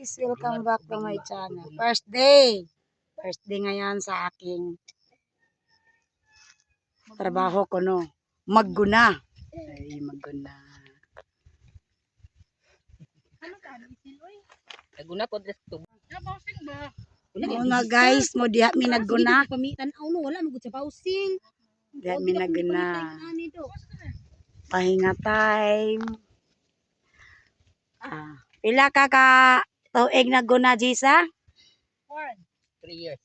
guys, welcome back to my channel. First day ngayon sa aking trabaho ko, no. Magguna. Ay, magguna. Naguna po dres to. Mga guys, mo diha mi nagguna. Pamitan no wala magud sa pausing. Diha mi nagguna. Pahinga time. Pila ka tuig nagguna, Jisa? 3 years.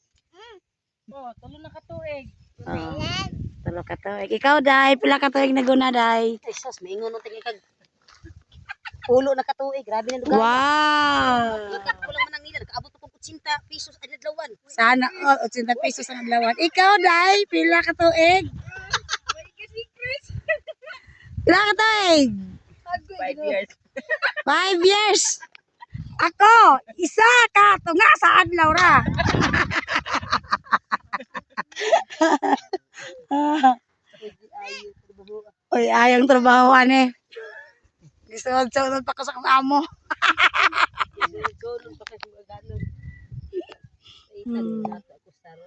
Tulo na ka tuig. Tulo ka tuig. Ikaw, Day, pila ka tuig nagguna, Day? Ay sus, maingon no tingin kag pulo na ka tuig, grabe na lugar. Wow! Ikat ko lang man ang nila, kaabot ko 80 pesos ang adlawan. Sana 80 pesos ang adlawan. Ikaw, Day, pila ka tuig? Pila ka tuig? 5 years. 5 years. Ako, isa ka tunga sa adlaw ra. Oy, ayang trabaho ani. Gisod-sod pa ko sa amo. Tulong pa kasi magano. Itan na ako saro.